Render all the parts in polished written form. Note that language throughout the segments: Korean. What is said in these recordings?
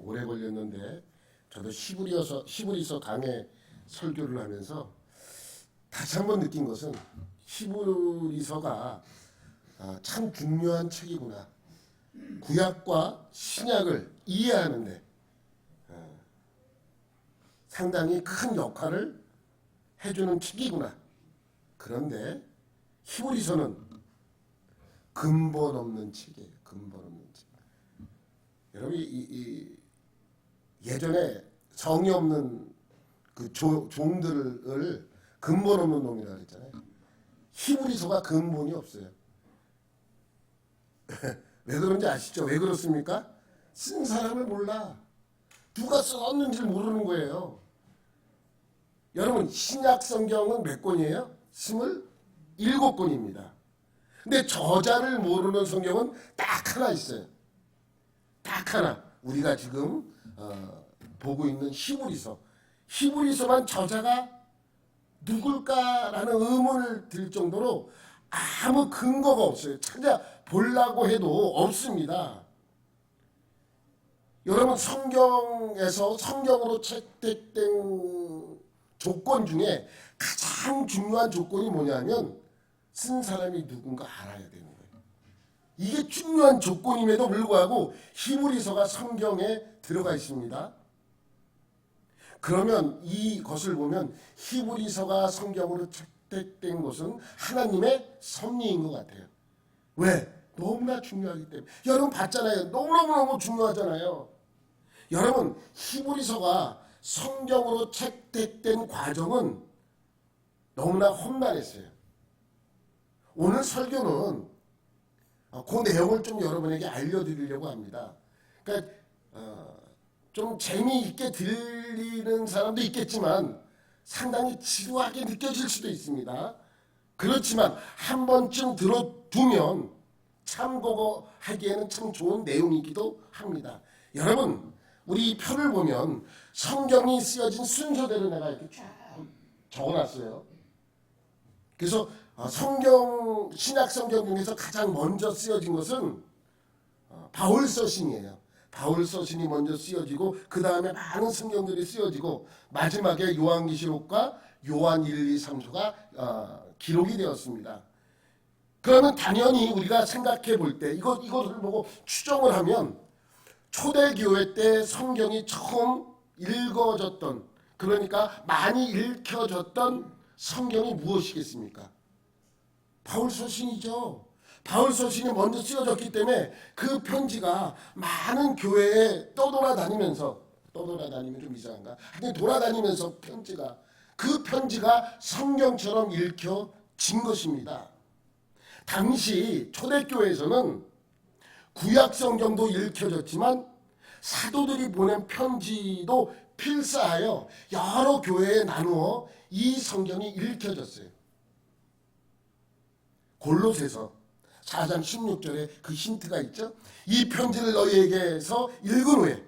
오래 걸렸는데 저도 히브리서 강해 설교를 하면서 다시 한번 느낀 것은 히브리서가 참 중요한 책이구나. 구약과 신약을 이해하는데 상당히 큰 역할을 해주는 책이구나. 그런데 히브리서는 근본 없는 책이에요. 근본 없는 책. 여러분 예전에 성이 없는 그 종들을 근본 없는 놈이라고 했잖아요. 히브리서가 근본이 없어요. 왜 그런지 아시죠? 왜 그렇습니까? 쓴 사람을 몰라. 누가 썼는지 모르는 거예요. 여러분 신약 성경은 몇 권이에요? 27권입니다. 근데 저자를 모르는 성경은 딱 하나 있어요. 딱 하나. 우리가 지금 보고 있는 히브리서. 히브리서만 저자가 누굴까라는 의문을 들 정도로 아무 근거가 없어요. 찾아보려고 해도 없습니다. 여러분 성경에서 성경으로 채택된 조건 중에 가장 중요한 조건이 뭐냐면 쓴 사람이 누군가 알아야 되는 거예요. 이게 중요한 조건임에도 불구하고 히브리서가 성경에 들어가 있습니다. 그러면 이것을 보면 히브리서가 성경으로 채택된 것은 하나님의 섭리인 것 같아요. 왜? 너무나 중요하기 때문에. 여러분 봤잖아요. 너무너무 중요하잖아요. 여러분 히브리서가 성경으로 채택된 과정은 너무나 험난했어요. 오늘 설교는 그 내용을 좀 여러분에게 알려드리려고 합니다. 그러니까 좀 재미있게 들리는 사람도 있겠지만 상당히 지루하게 느껴질 수도 있습니다. 그렇지만 한 번쯤 들어두면 참고하기에는 참 좋은 내용이기도 합니다. 여러분 우리 표를 보면 성경이 쓰여진 순서대로 내가 이렇게 쭉 적어놨어요. 그래서 신약 성경 중에서 가장 먼저 쓰여진 것은 바울 서신이에요. 바울 서신이 먼저 쓰여지고 그 다음에 많은 성경들이 쓰여지고 마지막에 요한계시록과 요한 1, 2, 3서가 기록이 되었습니다. 그러면 당연히 우리가 생각해 볼 때 이것을 보고 추정을 하면 초대교회 때 성경이 처음 읽어졌던, 그러니까 많이 읽혀졌던 성경이 무엇이겠습니까? 바울 서신이죠. 바울 서신이 먼저 쓰여졌기 때문에 그 편지가 많은 교회에 떠돌아다니면 좀 이상한가? 하여튼 돌아다니면서 그 편지가 성경처럼 읽혀진 것입니다. 당시 초대교회에서는 구약 성경도 읽혀졌지만 사도들이 보낸 편지도 필사하여 여러 교회에 나누어 이 성경이 읽혀졌어요. 골로새서 4장 16절에 그 힌트가 있죠. 이 편지를 너희에게서 읽은 후에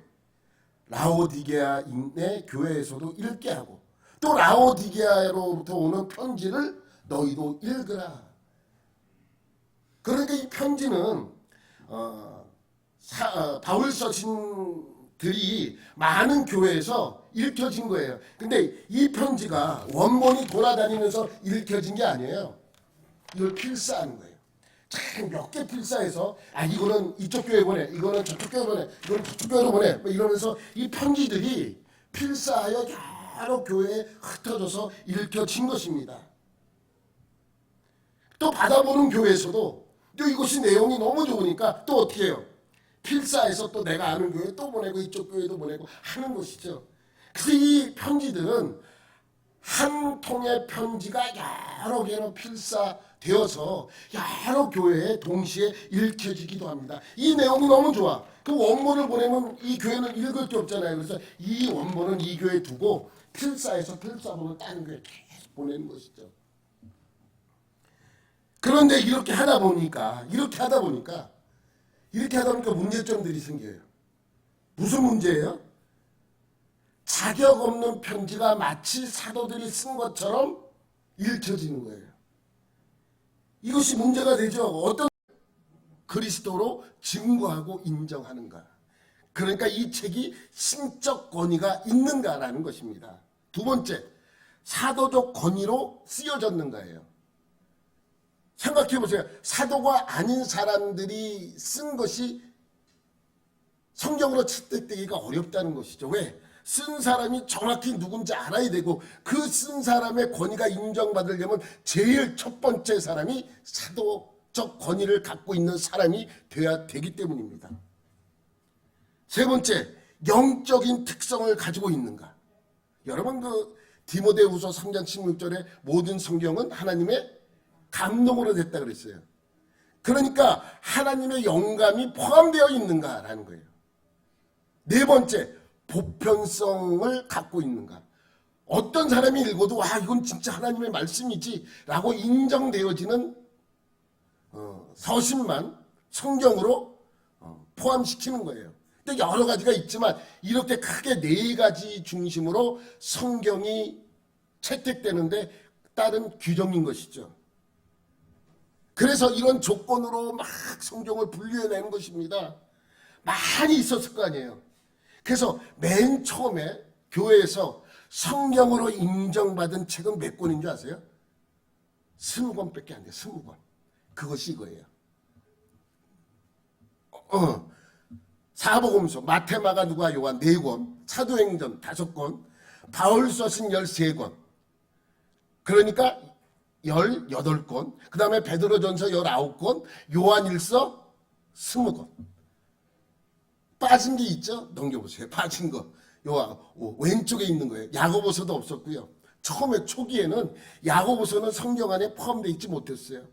라오디게아인의 교회에서도 읽게 하고 또 라오디게아로부터 오는 편지를 너희도 읽으라. 그러니까 이 편지는 바울 서신들이 많은 교회에서 읽혀진 거예요. 근데 이 편지가 원본이 돌아다니면서 읽혀진 게 아니에요. 이걸 필사하는 거예요. 참 몇 개 필사해서 이거는 이쪽 교회 보내, 이거는 저쪽 교회 보내, 이거는 저쪽 교회로 보내 이러면서 이 편지들이 필사하여 여러 교회에 흩어져서 읽혀진 것입니다. 또 받아보는 교회에서도 또 이것이 내용이 너무 좋으니까 또 어떻게 해요? 필사해서 또 내가 아는 교회 또 보내고 이쪽 교회도 보내고 하는 것이죠. 그래서 이 편지들은 한 통의 편지가 여러 개로 필사되어서 여러 교회에 동시에 읽혀지기도 합니다. 이 내용이 너무 좋아. 그 원본을 보내면 이 교회는 읽을 게 없잖아요. 그래서 이 원본은 이 교회에 두고 필사해서 필사본을 다른 교회에 계속 보내는 것이죠. 그런데 이렇게 하다 보니까 문제점들이 생겨요. 무슨 문제예요? 자격 없는 편지가 마치 사도들이 쓴 것처럼 읽혀지는 거예요. 이것이 문제가 되죠. 어떤 그리스도로 증거하고 인정하는가. 그러니까 이 책이 신적 권위가 있는가라는 것입니다. 두 번째, 사도적 권위로 쓰여졌는가예요. 생각해 보세요. 사도가 아닌 사람들이 쓴 것이 성경으로 채택되기가 어렵다는 것이죠. 왜? 쓴 사람이 정확히 누군지 알아야 되고 그 쓴 사람의 권위가 인정받으려면 제일 첫 번째 사람이 사도적 권위를 갖고 있는 사람이 되어야 되기 때문입니다. 세 번째, 영적인 특성을 가지고 있는가. 여러분 디모데후서 3장 16절에 모든 성경은 하나님의 감동으로 됐다 그랬어요. 그러니까 하나님의 영감이 포함되어 있는가라는 거예요. 네 번째, 보편성을 갖고 있는가. 어떤 사람이 읽어도 와 이건 진짜 하나님의 말씀이지 라고 인정되어지는 서신만 성경으로 포함시키는 거예요. 근데 여러 가지가 있지만 이렇게 크게 네 가지 중심으로 성경이 채택되는데 따른 규정인 것이죠. 그래서 이런 조건으로 막 성경을 분류해내는 것입니다. 많이 있었을 거 아니에요. 그래서 맨 처음에 교회에서 성경으로 인정받은 책은 몇 권인 줄 아세요? 20권밖에 안 돼요. 20권. 그것이 이거예요. 사복음서, 마태, 마가, 누가, 요한 4권, 사도행전 5권, 바울 서신 13권. 그러니까 18권, 그 다음에 베드로전서 19권, 요한일서 20권. 빠진 게 있죠? 넘겨보세요. 빠진 거. 왼쪽에 있는 거예요. 야고보서도 없었고요. 처음에 초기에는 야고보서는 성경 안에 포함되어 있지 못했어요.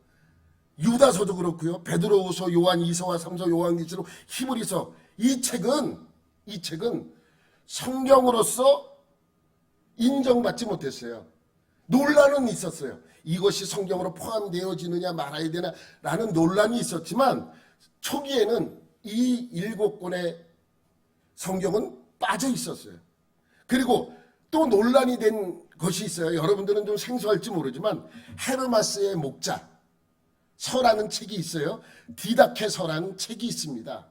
유다서도 그렇고요. 베드로후서, 요한 2서와 3서, 요한계시록, 히브리서. 이 책은 성경으로서 인정받지 못했어요. 논란은 있었어요. 이것이 성경으로 포함되어지느냐 말아야 되나 라는 논란이 있었지만 초기에는 이 7권의 성경은 빠져 있었어요. 그리고 또 논란이 된 것이 있어요. 여러분들은 좀 생소할지 모르지만 헤르마스의 목자 서라는 책이 있어요. 디다케서라는 책이 있습니다.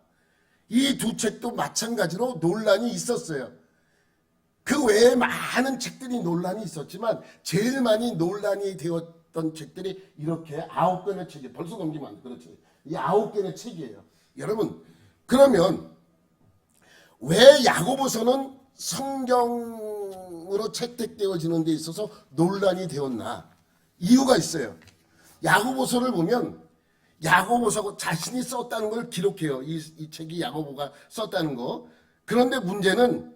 이 두 책도 마찬가지로 논란이 있었어요. 그 외에 많은 책들이 논란이 있었지만 제일 많이 논란이 되었던 책들이 이렇게 9권의 책이에요. 벌써 넘기면 안 돼. 그렇지. 이 9권의 책이에요. 여러분, 그러면 왜 야고보서는 성경으로 채택되어지는 데 있어서 논란이 되었나? 이유가 있어요. 야고보서를 보면 야고보서 자신이 썼다는 걸 기록해요. 이 책이 야고보가 썼다는 거. 그런데 문제는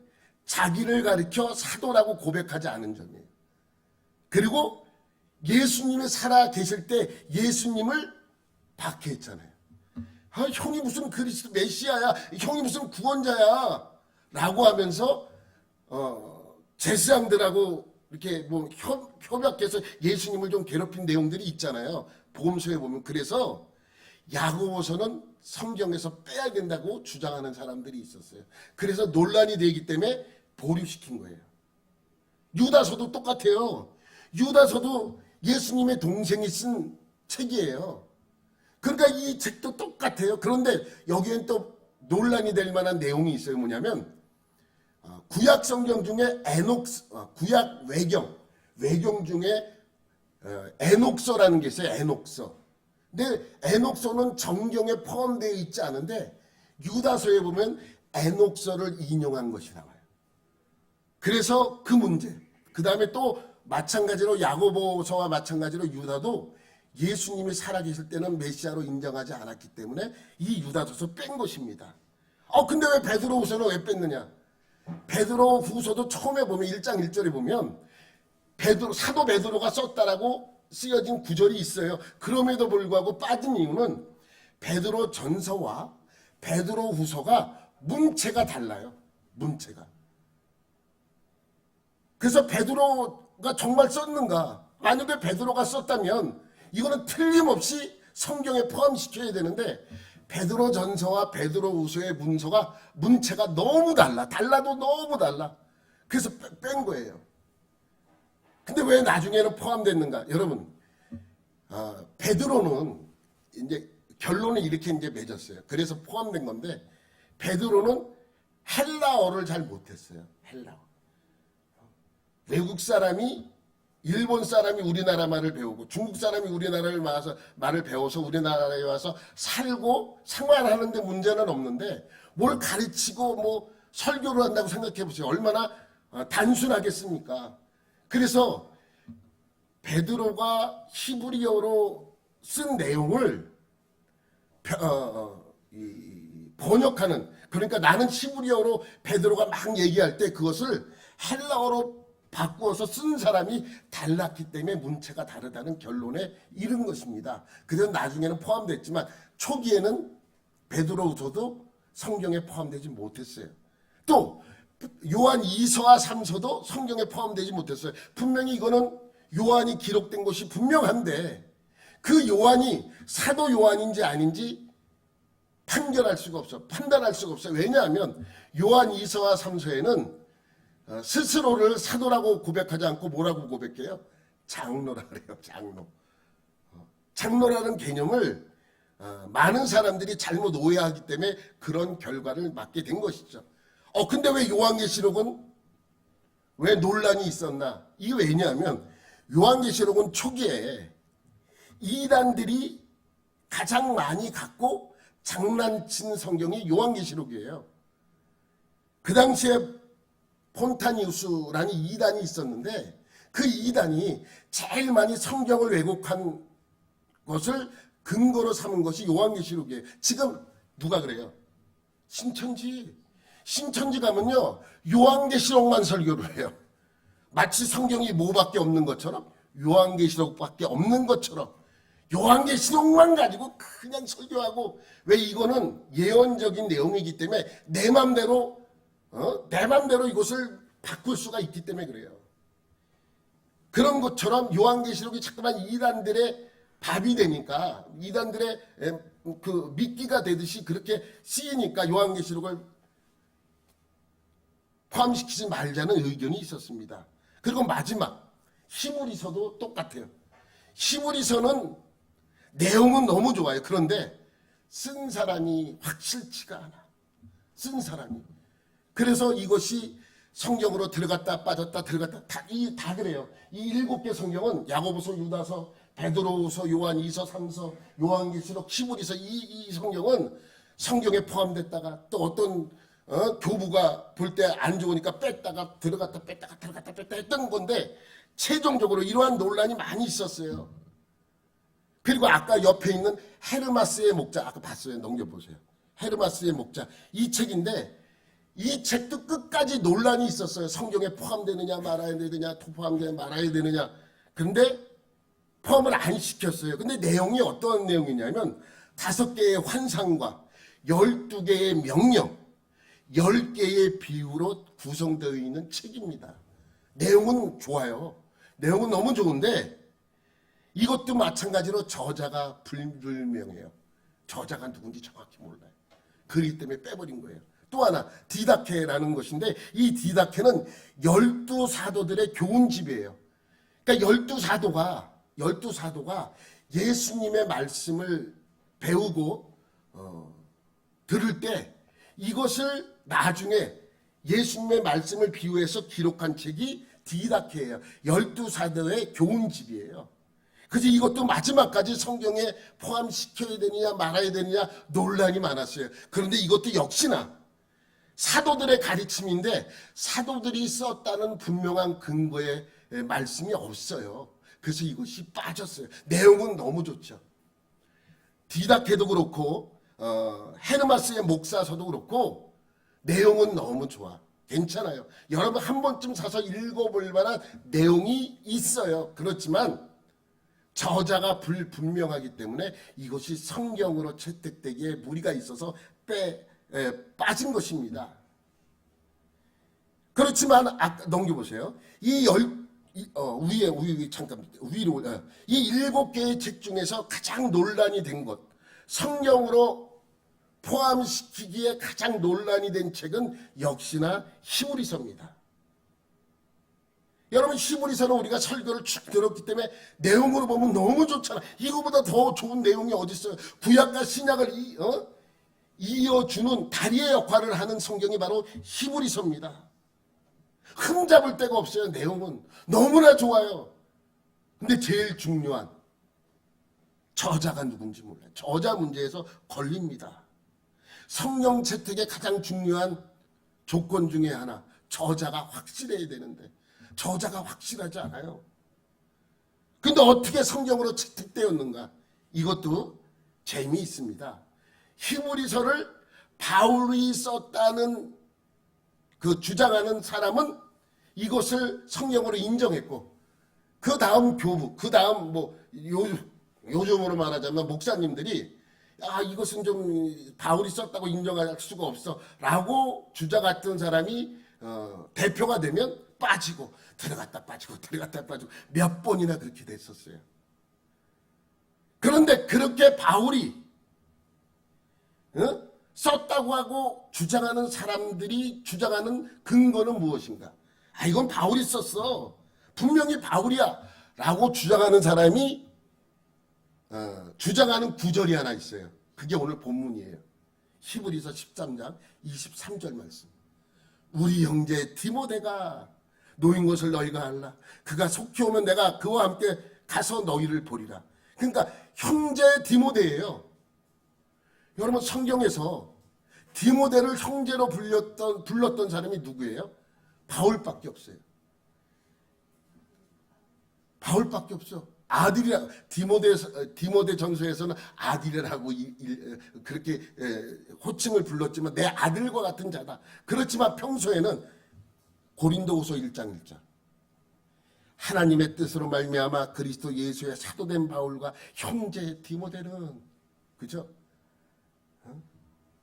자기를 가리켜 사도라고 고백하지 않은 점이에요. 그리고 예수님이 살아 계실 때 예수님을 박해했잖아요. 형이 무슨 그리스도 메시아야, 형이 무슨 구원자야 라고 하면서 제사장들하고 이렇게 뭐 협약해서 예수님을 좀 괴롭힌 내용들이 있잖아요. 복음서에 보면. 그래서 야고보서는 성경에서 빼야 된다고 주장하는 사람들이 있었어요. 그래서 논란이 되기 때문에 보류시킨 거예요. 유다서도 똑같아요. 유다서도 예수님의 동생이 쓴 책이에요. 그러니까 이 책도 똑같아요. 그런데 여기엔 또 논란이 될 만한 내용이 있어요. 뭐냐면 구약 성경 중에 구약 외경 중에 에녹서라는 게 있어요. 에녹서. 근데 에녹서는 정경에 포함되어 있지 않은데 유다서에 보면 에녹서를 인용한 것이 나와요. 그래서 그 문제. 그 다음에 또 마찬가지로 야고보서와 마찬가지로 유다도 예수님이 살아계실 때는 메시아로 인정하지 않았기 때문에 이 유다서서 뺀 것입니다. 근데 왜 베드로후서는 왜 뺐느냐? 베드로후서도 처음에 보면 1장 1절에 보면 사도 베드로가 썼다라고 쓰여진 구절이 있어요. 그럼에도 불구하고 빠진 이유는 베드로 전서와 베드로 후서가 문체가 달라요. 문체가. 그래서 베드로가 정말 썼는가? 만약에 베드로가 썼다면 이거는 틀림없이 성경에 포함시켜야 되는데 베드로 전서와 베드로 후서의 문체가 너무 달라도 너무 달라. 그래서 뺀 거예요. 근데 왜 나중에는 포함됐는가? 여러분, 베드로는 이제 결론을 이렇게 이제 맺었어요. 그래서 포함된 건데, 베드로는 헬라어를 잘 못했어요. 헬라어. 외국 사람이 일본 사람이 우리나라 말을 배우고 중국 사람이 우리나라를 말을 배워서 우리나라에 와서 살고 생활하는데 문제는 없는데 뭘 가르치고 뭐 설교를 한다고 생각해 보세요. 얼마나 단순하겠습니까? 그래서 베드로가 히브리어로 쓴 내용을 번역하는, 그러니까 나는 히브리어로 베드로가 막 얘기할 때 그것을 헬라어로 바꾸어서 쓴 사람이 달랐기 때문에 문체가 다르다는 결론에 이른 것입니다. 그래서 나중에는 포함됐지만 초기에는 베드로서도 성경에 포함되지 못했어요. 또 요한 2서와 3서도 성경에 포함되지 못했어요. 분명히 이거는 요한이 기록된 것이 분명한데 그 요한이 사도 요한인지 아닌지 판단할 수가 없어요. 왜냐하면 요한 2서와 3서에는 스스로를 사도라고 고백하지 않고 뭐라고 고백해요? 장로라 그래요. 장로라는 개념을 많은 사람들이 잘못 오해하기 때문에 그런 결과를 맞게 된 것이죠. 근데 왜 요한계시록은 왜 논란이 있었나? 이게 왜냐하면 요한계시록은 초기에 이단들이 가장 많이 갖고 장난친 성경이 요한계시록이에요. 그 당시에 폰타니우스라는 이단이 있었는데 그 이단이 제일 많이 성경을 왜곡한 것을 근거로 삼은 것이 요한계시록이에요. 지금 누가 그래요? 신천지 가면요 요한계시록만 설교를 해요. 마치 성경이 뭐밖에 없는 것처럼, 요한계시록밖에 없는 것처럼 요한계시록만 가지고 그냥 설교하고, 왜 이거는 예언적인 내용이기 때문에 내 맘대로 이것을 바꿀 수가 있기 때문에 그래요. 그런 것처럼 요한계시록이 자꾸만 이단들의 밥이 되니까, 이단들의 그 미끼가 되듯이 그렇게 쓰이니까 요한계시록을 포함시키지 말자는 의견이 있었습니다. 그리고 마지막 히브리서도 똑같아요. 히브리서는 내용은 너무 좋아요. 그런데 쓴 사람이 확실치가 않아. 쓴 사람이. 그래서 이것이 성경으로 들어갔다 빠졌다 들어갔다 다 그래요. 이 7개 성경은 야고보서, 유다서, 베드로후서, 요한 2서, 3서, 요한계시록, 히브리서 이 성경은 성경에 포함됐다가 또 어떤 교부가 볼 때 안 좋으니까 뺐다가 들어갔다 했던 건데 최종적으로 이러한 논란이 많이 있었어요. 그리고 아까 옆에 있는 헤르마스의 목자, 아까 봤어요. 넘겨보세요. 헤르마스의 목자. 이 책인데 이 책도 끝까지 논란이 있었어요. 성경에 포함되느냐 말아야 되느냐, 포함되느냐 말아야 되느냐. 그런데 포함을 안 시켰어요. 근데 내용이 어떤 내용이냐면 5개의 환상과 12개의 명령, 10개의 비유로 구성되어 있는 책입니다. 내용은 좋아요. 내용은 너무 좋은데 이것도 마찬가지로 저자가 불명해요. 저자가 누군지 정확히 몰라요. 그렇기 때문에 빼버린 거예요. 또 하나 디다케라는 것인데 이 디다케는 12사도들의 교훈집이에요. 그러니까 12사도가 예수님의 말씀을 배우고 들을 때 이것을 나중에 예수님의 말씀을 비유해서 기록한 책이 디다케예요. 12사도의 교훈집이에요. 그래서 이것도 마지막까지 성경에 포함시켜야 되느냐 말아야 되느냐 논란이 많았어요. 그런데 이것도 역시나 사도들의 가르침인데 사도들이 썼다는 분명한 근거의 말씀이 없어요. 그래서 이것이 빠졌어요. 내용은 너무 좋죠. 디다케도 그렇고 헤르마스의 목사서도 그렇고 내용은 너무 좋아. 괜찮아요. 여러분 한 번쯤 사서 읽어볼 만한 내용이 있어요. 그렇지만 저자가 불분명하기 때문에 이것이 성경으로 채택되기에 무리가 있어서 빠진 것입니다. 그렇지만 아까 넘겨보세요. 위에 잠깐 위로 이 7개의 책 중에서 가장 논란이 된 것, 성경으로 포함시키기에 가장 논란이 된 책은 역시나 히브리서입니다. 여러분 히브리서는 우리가 설교를 쭉 들었기 때문에 내용으로 보면 너무 좋잖아. 이거보다 더 좋은 내용이 어디 있어요? 구약과 신약을 이어주는 다리의 역할을 하는 성경이 바로 히브리서입니다. 흠잡을 데가 없어요. 내용은 너무나 좋아요. 근데 제일 중요한 저자가 누군지 몰라요. 저자 문제에서 걸립니다. 성령 채택의 가장 중요한 조건 중에 하나, 저자가 확실해야 되는데 저자가 확실하지 않아요. 근데 어떻게 성경으로 채택되었는가? 이것도 재미있습니다. 히브리서를 바울이 썼다는 그 주장하는 사람은 이것을 성경으로 인정했고, 그 다음 교부, 그 다음 요즘으로 말하자면 목사님들이 이것은 좀 바울이 썼다고 인정할 수가 없어 라고 주장했던 사람이 대표가 되면 빠지고 들어갔다 빠지고 들어갔다 빠지고 몇 번이나 그렇게 됐었어요. 그런데 그렇게 바울이 썼다고 하고 주장하는 사람들이 주장하는 근거는 무엇인가? 이건 바울이 썼어. 분명히 바울이야 라고 주장하는 사람이 주장하는 구절이 하나 있어요. 그게 오늘 본문이에요. 히브리서 13장 23절 말씀. 우리 형제 디모데가 노인 것을 너희가 알라. 그가 속히 오면 내가 그와 함께 가서 너희를 보리라. 그러니까 형제 디모데예요. 여러분, 성경에서 디모데를 형제로 불렀던 사람이 누구예요? 바울밖에 없어요. 바울밖에 없어. 아들이라, 디모데 전서에서는 아들이라고 그렇게 호칭을 불렀지만 내 아들과 같은 자다. 그렇지만 평소에는 고린도후서 1장 1절. 하나님의 뜻으로 말미암아 그리스도 예수의 사도된 바울과 형제 디모데는, 그죠?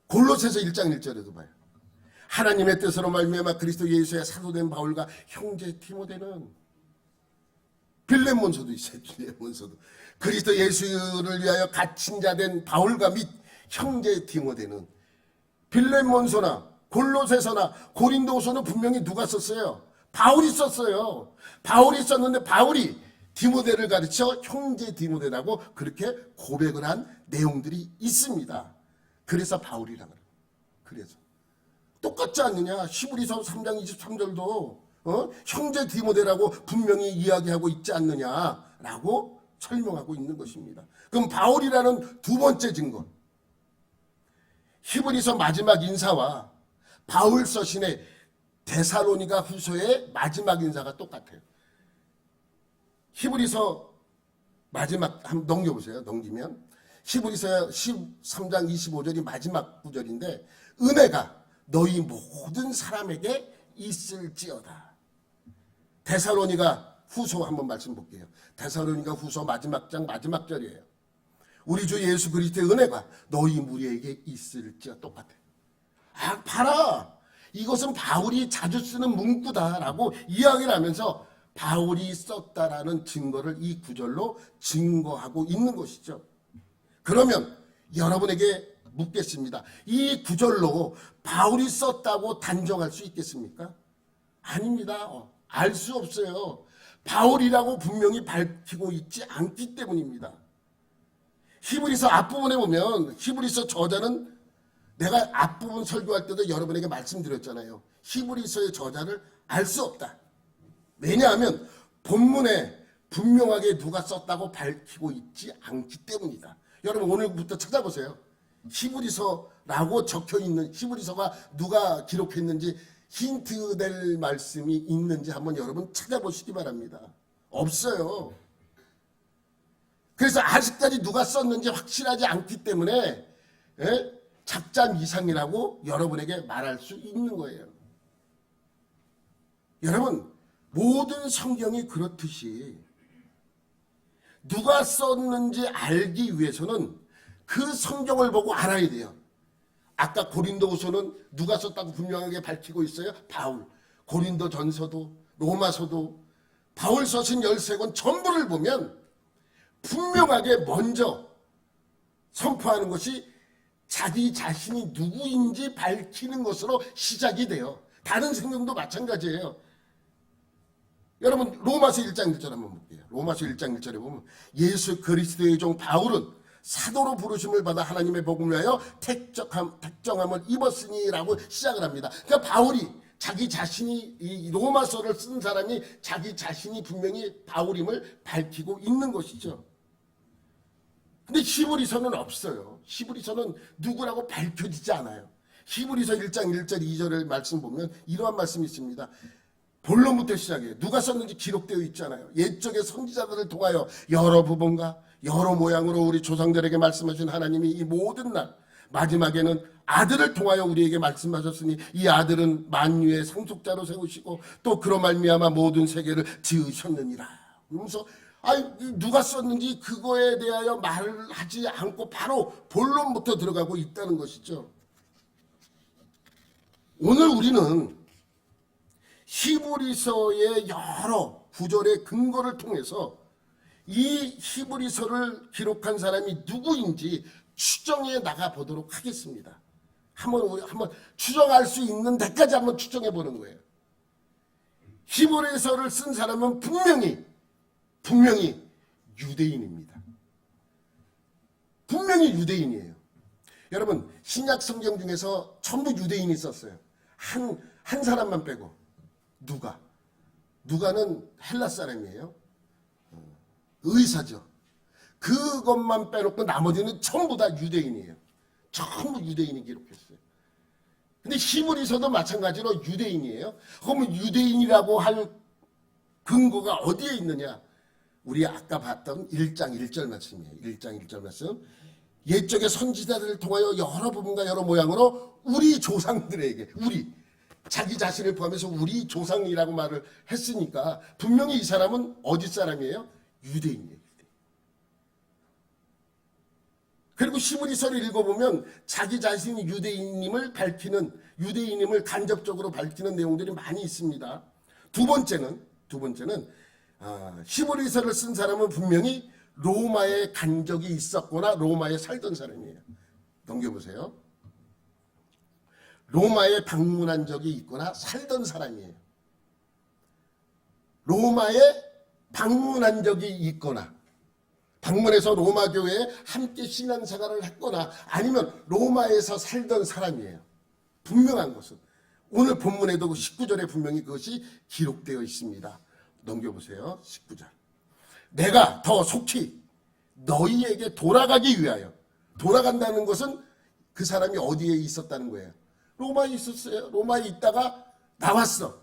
골로새서 1장 1절에도 봐요. 하나님의 뜻으로 말미암아 그리스도 예수의 사도된 바울과 형제 디모데는, 빌레몬서도 있어요. 빌레몬서도 그리스도 예수를 위하여 갇힌 자 된 바울과 및 형제 디모데는, 빌레몬서나 골로새서나 고린도서는 분명히 누가 썼어요? 바울이 썼어요. 바울이 썼는데 바울이 디모데를 가르쳐 형제 디모데라고 그렇게 고백을 한 내용들이 있습니다. 그래서 바울이라 그래요. 그래서 똑같지 않느냐? 히브리서 3장 23절도 형제 디모데라고 분명히 이야기하고 있지 않느냐라고 설명하고 있는 것입니다. 그럼 바울이라는 두 번째 증거, 히브리서 마지막 인사와 바울 서신의 데살로니가 후서의 마지막 인사가 똑같아요. 히브리서 마지막 한번 넘겨보세요. 넘기면 히브리서 13장 25절이 마지막 구절인데, 은혜가 너희 모든 사람에게 있을지어다. 데살로니가 후서 한번 말씀 볼게요. 데살로니가 후서 마지막 장 마지막 절이에요. 우리 주 예수 그리스도의 은혜가 너희 무리에게 있을지어다. 똑같아요. 봐라. 이것은 바울이 자주 쓰는 문구다라고 이야기를 하면서 바울이 썼다라는 증거를 이 구절로 증거하고 있는 것이죠. 그러면 여러분에게 묻겠습니다. 이 구절로 바울이 썼다고 단정할 수 있겠습니까? 아닙니다. 알 수 없어요. 바울이라고 분명히 밝히고 있지 않기 때문입니다. 히브리서 앞부분에 보면 히브리서 저자는, 내가 앞부분 설교할 때도 여러분에게 말씀드렸잖아요. 히브리서의 저자를 알 수 없다. 왜냐하면 본문에 분명하게 누가 썼다고 밝히고 있지 않기 때문이다. 여러분, 오늘부터 찾아보세요. 히브리서라고 적혀있는, 히브리서가 누가 기록했는지 힌트 될 말씀이 있는지 한번 여러분 찾아보시기 바랍니다. 없어요. 그래서 아직까지 누가 썼는지 확실하지 않기 때문에 작자 이상이라고 여러분에게 말할 수 있는 거예요. 여러분, 모든 성경이 그렇듯이 누가 썼는지 알기 위해서는 그 성경을 보고 알아야 돼요. 아까 고린도후서는 누가 썼다고 분명하게 밝히고 있어요? 바울. 고린도 전서도 로마서도 바울 서신 13권 전부를 보면 분명하게 먼저 선포하는 것이 자기 자신이 누구인지 밝히는 것으로 시작이 돼요. 다른 성경도 마찬가지예요. 여러분, 로마서 1장 1절 한번 볼게요. 로마서 1장 1절에 보면 예수 그리스도의 종 바울은 사도로 부르심을 받아 하나님의 복음을 위하여 택정함을 입었으니라고 시작을 합니다. 그러니까 바울이 자기 자신이 이 로마서를 쓴 사람이 자기 자신이 분명히 바울임을 밝히고 있는 것이죠. 근데 히브리서는 없어요. 히브리서는 누구라고 밝혀지지 않아요. 히브리서 1장 1절 2절을 말씀 보면 이러한 말씀이 있습니다. 본론부터 시작해요. 누가 썼는지 기록되어 있잖아요. 옛적의 선지자들을 통하여 여러 부분과 여러 모양으로 우리 조상들에게 말씀하신 하나님이 이 모든 날 마지막에는 아들을 통하여 우리에게 말씀하셨으니 이 아들은 만유의 상속자로 세우시고 또 그로 말미암아 모든 세계를 지으셨느니라. 그러면서 누가 썼는지 그거에 대하여 말을 하지 않고 바로 본론부터 들어가고 있다는 것이죠. 오늘 우리는 히브리서의 여러 구절의 근거를 통해서 이 히브리서를 기록한 사람이 누구인지 추정해 나가 보도록 하겠습니다. 한번 추정할 수 있는 데까지 한번 추정해 보는 거예요. 히브리서를 쓴 사람은 분명히 유대인입니다. 분명히 유대인이에요. 여러분 신약 성경 중에서 전부 유대인이 썼어요. 한 사람만 빼고. 누가는 헬라 사람이에요. 의사죠. 그것만 빼놓고 나머지는 전부 다 유대인이에요. 전부 유대인이 기록했어요. 근데 히브리서도 마찬가지로 유대인이에요. 그러면 유대인이라고 할 근거가 어디에 있느냐? 우리 아까 봤던 1장 1절 말씀이에요. 1장 1절 말씀. 옛적의 선지자들을 통하여 여러 부분과 여러 모양으로 우리 조상들에게 자기 자신을 포함해서 우리 조상이라고 말을 했으니까 분명히 이 사람은 어디 사람이에요? 유대인이에요. 그리고 히브리서를 읽어보면 자기 자신이 유대인임을 간접적으로 밝히는 내용들이 많이 있습니다. 두 번째는 히브리서를 쓴 사람은 분명히 로마에 간 적이 있었거나 로마에 살던 사람이에요. 넘겨보세요. 로마에 방문한 적이 있거나 살던 사람이에요. 로마에 방문한 적이 있거나 방문해서 로마 교회에 함께 신앙생활을 했거나 아니면 로마에서 살던 사람이에요. 분명한 것은 오늘 본문에도 19절에 분명히 그것이 기록되어 있습니다. 넘겨보세요. 19절. 내가 더 속히 너희에게 돌아가기 위하여. 돌아간다는 것은 그 사람이 어디에 있었다는 거예요. 로마에 있었어요. 로마에 있다가 나왔어.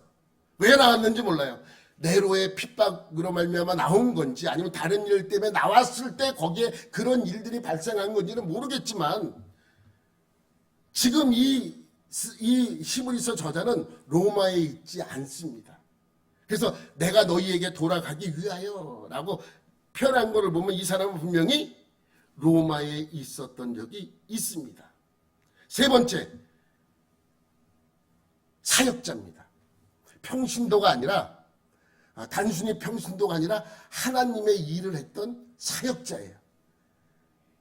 왜 나왔는지 몰라요. 네로의 핍박으로 말미암아 나온 건지 아니면 다른 일 때문에 나왔을 때 거기에 그런 일들이 발생한 건지는 모르겠지만 지금 이 히브리서 저자는 로마에 있지 않습니다. 그래서 내가 너희에게 돌아가기 위하여 라고 표현한 것을 보면 이 사람은 분명히 로마에 있었던 적이 있습니다. 세 번째, 사역자입니다. 평신도가 아니라 단순히 평신도가 아니라 하나님의 일을 했던 사역자예요.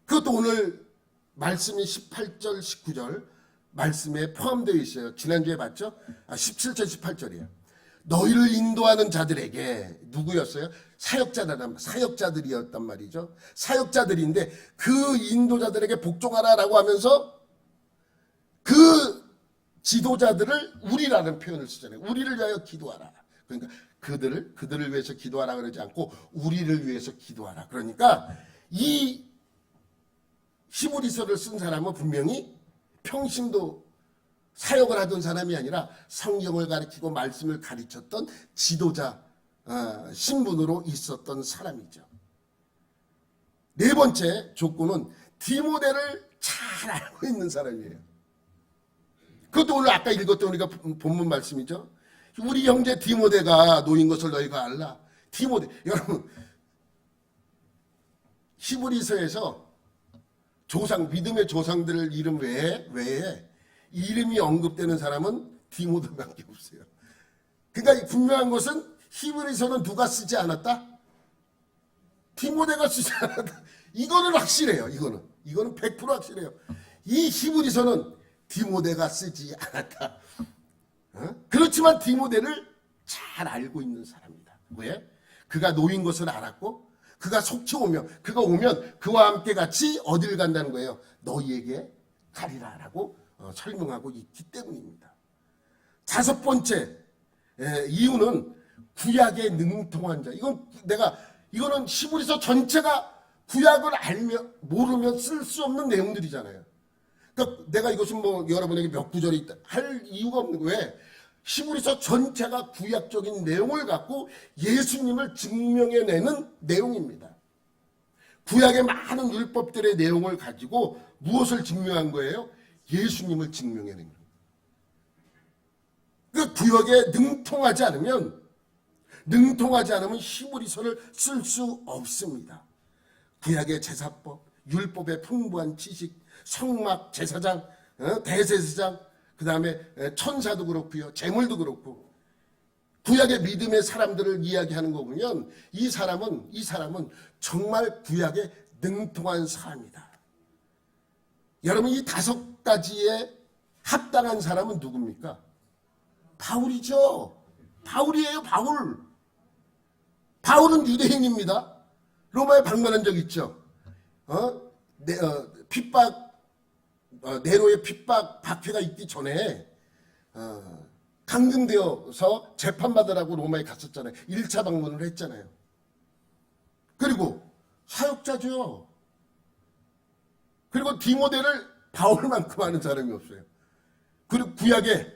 그것도 오늘 말씀이 18절 19절 말씀에 포함되어 있어요. 지난주에 봤죠? 17절 18절이에요. 너희를 인도하는 자들에게 누구였어요? 사역자들이었단 말이죠. 사역자들인데 그 인도자들에게 복종하라라고 하면서 그 지도자들을 우리라는 표현을 쓰잖아요. 우리를 위하여 기도하라. 그러니까 그들을 위해서 기도하라 그러지 않고 우리를 위해서 기도하라. 그러니까 이 히브리서를 쓴 사람은 분명히 평신도 사역을 하던 사람이 아니라 성경을 가르치고 말씀을 가르쳤던 지도자 신분으로 있었던 사람이죠. 네 번째 조건은 디모데를 잘 알고 있는 사람이에요. 그것도 오늘 아까 읽었던 우리가 본문 말씀이죠. 우리 형제 디모데가 놓인 것을 너희가 알라. 디모데, 여러분 히브리서에서 믿음의 조상들 이름 외에 이름이 언급되는 사람은 디모데밖에 없어요. 그러니까 분명한 것은 히브리서는 누가 쓰지 않았다? 디모데가 쓰지 않았다. 이거는 확실해요. 이거는 100% 확실해요. 이 히브리서는 디모데가 쓰지 않았다. 그렇지만 디모데를 잘 알고 있는 사람이다. 왜? 그가 놓인 것을 알았고 그가 속히 오면, 그가 오면 그와 함께 같이 어디를 간다는 거예요? 너희에게 가리라 라고 설명하고 있기 때문입니다. 다섯 번째 이유는 구약의 능통한 자. 이거는 히브리서 전체가 구약을 모르면 쓸 수 없는 내용들이잖아요. 그러니까 내가 이것은 여러분에게 몇 구절이 있다 할 이유가 없는 거예요. 왜? 히브리서 전체가 구약적인 내용을 갖고 예수님을 증명해내는 내용입니다. 구약의 많은 율법들의 내용을 가지고 무엇을 증명한 거예요? 예수님을 증명해낸 거예요. 그 구약에 능통하지 않으면 히브리서를 쓸 수 없습니다. 구약의 제사법, 율법의 풍부한 지식, 성막, 제사장, 대제사장, 그 다음에 천사도 그렇고요, 재물도 그렇고, 구약의 믿음의 사람들을 이야기하는 거 보면 이 사람은 정말 구약에 능통한 사람이다. 여러분, 이 다섯 가지에 합당한 사람은 누굽니까? 바울이죠. 바울이에요, 바울. 바울은 유대인입니다. 로마에 방문한 적 있죠. 네로의 핍박 박해가 있기 전에 감금되어서 재판받으라고 로마에 갔었잖아요. 1차 방문을 했잖아요. 그리고 사역자죠. 그리고 디모데를 바울만큼 아는 사람이 없어요. 그리고 구약에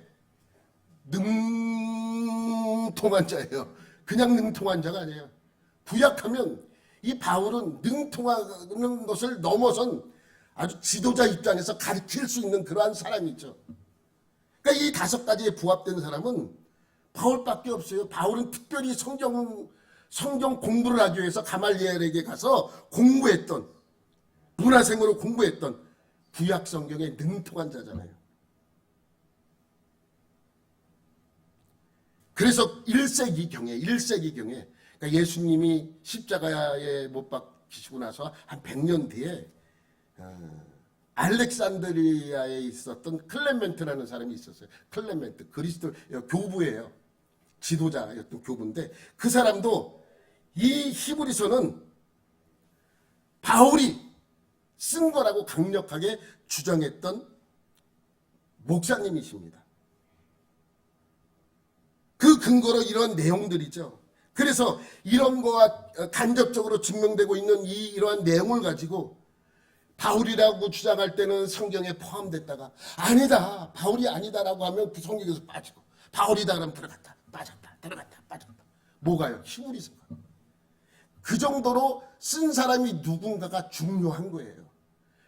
능통한 자예요. 그냥 능통한 자가 아니에요. 구약하면 이 바울은 능통하는 것을 넘어선 아주 지도자 입장에서 가르칠 수 있는 그러한 사람이죠. 그러니까 이 다섯 가지에 부합된 사람은 바울밖에 없어요. 바울은 특별히 성경 공부를 하기 위해서 가말리엘에게 가서 공부했던, 문화생으로 공부했던 구약 성경의 능통한 자잖아요. 그래서 1세기경에 그러니까 예수님이 십자가에 못 박히시고 나서 한 100년 뒤에 알렉산드리아에 있었던 클레멘트라는 사람이 있었어요. 클레멘트, 그리스도 교부예요. 지도자였던 교부인데 그 사람도 이 히브리서는 바울이 쓴 거라고 강력하게 주장했던 목사님이십니다. 그 근거로 이런 내용들이죠. 그래서 이런 거와 간접적으로 증명되고 있는 이러한 내용을 가지고 바울이라고 주장할 때는 성경에 포함됐다가 아니다, 바울이 아니다라고 하면 그 성경에서 빠지고, 바울이다 그러면 들어갔다 빠졌다 들어갔다 빠졌다. 뭐가요? 히브리서가. 그 정도로 쓴 사람이 누군가가 중요한 거예요.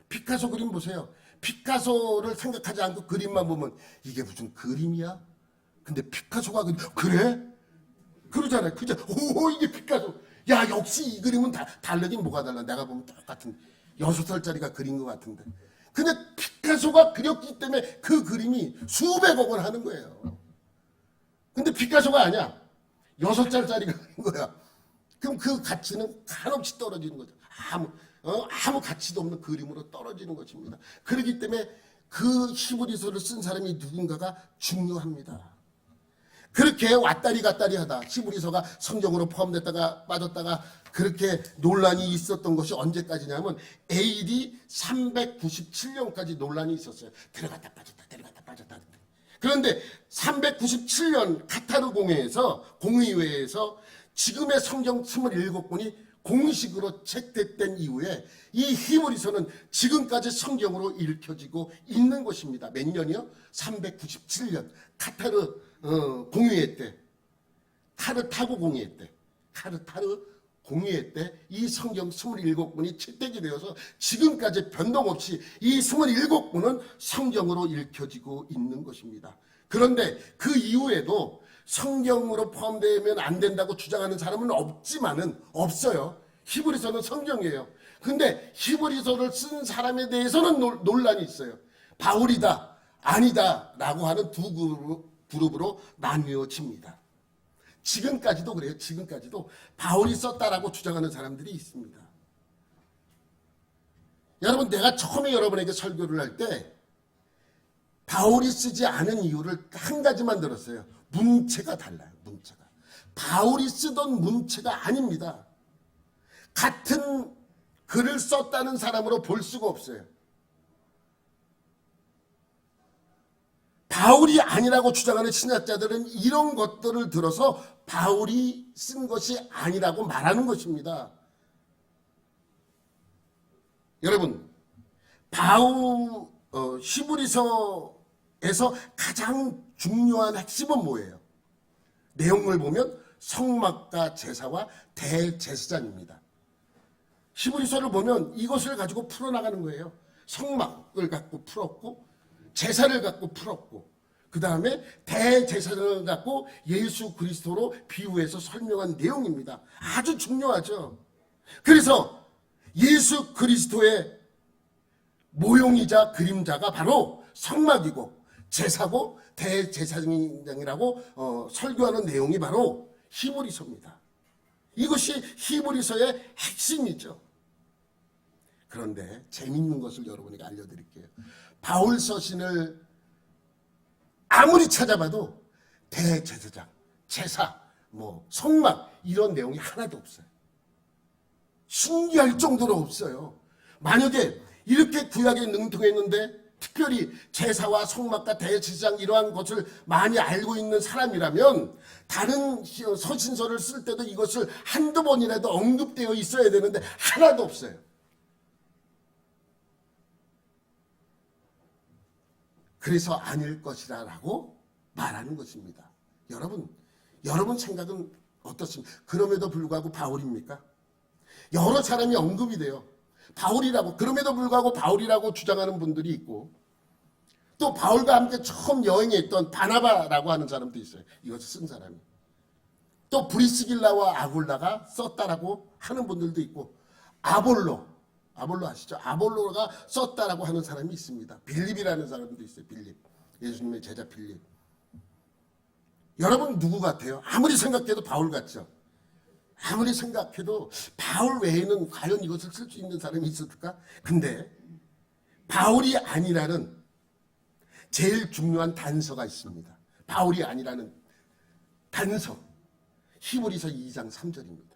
피카소 그림 보세요. 피카소를 생각하지 않고 그림만 보면 이게 무슨 그림이야? 근데 피카소가 그래? 그러잖아요. 그죠? 오, 이게 피카소. 야, 역시 이 그림은 다르긴 뭐가 달라. 내가 보면 똑같은 6살짜리가 그린 것 같은데. 근데 피카소가 그렸기 때문에 그 그림이 수백억 원 하는 거예요. 근데 피카소가 아니야. 6살짜리가 그린 거야. 그럼 그 가치는 한없이 떨어지는 거죠. 아무 가치도 없는 그림으로 떨어지는 것입니다. 그렇기 때문에 그 히브리서를 쓴 사람이 누군가가 중요합니다. 그렇게 왔다리 갔다리 하다 히브리서가 성경으로 포함됐다가 빠졌다가 그렇게 논란이 있었던 것이 언제까지냐면 AD 397년까지 논란이 있었어요. 들어갔다 빠졌다 들어갔다 빠졌다. 그런데 397년 카타르 공의회에서 지금의 성경 27권이 공식으로 채택된 이후에 이 히브리서는 지금까지 성경으로 읽혀지고 있는 것입니다. 몇 년이요? 397년 카타르 공의회 때, 카르타고 공의회 때, 카르타르 공의회 때 이 성경 27권이 채택이 되어서 지금까지 변동 없이 이 27권은 성경으로 읽혀지고 있는 것입니다. 그런데 그 이후에도 성경으로 포함되면 안 된다고 주장하는 사람은 없어요. 히브리서는 성경이에요. 근데 히브리서를 쓴 사람에 대해서는 논란이 있어요. 바울이다, 아니다 라고 하는 두 그룹으로 나뉘어집니다. 지금까지도 그래요. 지금까지도 바울이 썼다라고 주장하는 사람들이 있습니다. 여러분, 내가 처음에 여러분에게 설교를 할 때 바울이 쓰지 않은 이유를 한 가지만 들었어요. 문체가 달라요. 문체가. 바울이 쓰던 문체가 아닙니다. 같은 글을 썼다는 사람으로 볼 수가 없어요. 바울이 아니라고 주장하는 신학자들은 이런 것들을 들어서 바울이 쓴 것이 아니라고 말하는 것입니다. 여러분, 히브리서에서 가장 중요한 핵심은 뭐예요? 내용을 보면 성막과 제사와 대제사장입니다. 히브리서를 보면 이것을 가지고 풀어나가는 거예요. 성막을 갖고 풀었고 제사를 갖고 풀었고 그 다음에 대제사장을 갖고 예수 그리스도로 비유해서 설명한 내용입니다. 아주 중요하죠. 그래서 예수 그리스도의 모형이자 그림자가 바로 성막이고 제사고 대제사장이라고 설교하는 내용이 바로 히브리서입니다. 이것이 히브리서의 핵심이죠. 그런데 재미있는 것을 여러분에게 알려드릴게요. 바울 서신을 아무리 찾아봐도 대제사장, 제사, 성막 이런 내용이 하나도 없어요. 신기할 정도로 없어요. 만약에 이렇게 구약에 능통했는데 특별히 제사와 성막과 대제사장 이러한 것을 많이 알고 있는 사람이라면 다른 서신서를 쓸 때도 이것을 한두 번이라도 언급되어 있어야 되는데 하나도 없어요. 그래서 아닐 것이라고 말하는 것입니다. 여러분 생각은 어떻습니까? 그럼에도 불구하고 바울입니까? 여러 사람이 언급이 돼요. 바울이라고, 그럼에도 불구하고 바울이라고 주장하는 분들이 있고 또 바울과 함께 처음 여행했던 바나바라고 하는 사람도 있어요. 이것을 쓴 사람이. 또 브리스길라와 아굴라가 썼다라고 하는 분들도 있고 아볼로 아시죠? 아볼로가 썼다라고 하는 사람이 있습니다. 빌립이라는 사람도 있어요. 빌립. 예수님의 제자 빌립. 여러분 누구 같아요? 아무리 생각해도 바울 같죠? 아무리 생각해도 바울 외에는 과연 이것을 쓸 수 있는 사람이 있을까? 근데 바울이 아니라는 제일 중요한 단서가 있습니다. 바울이 아니라는 단서. 히브리서 2장 3절입니다.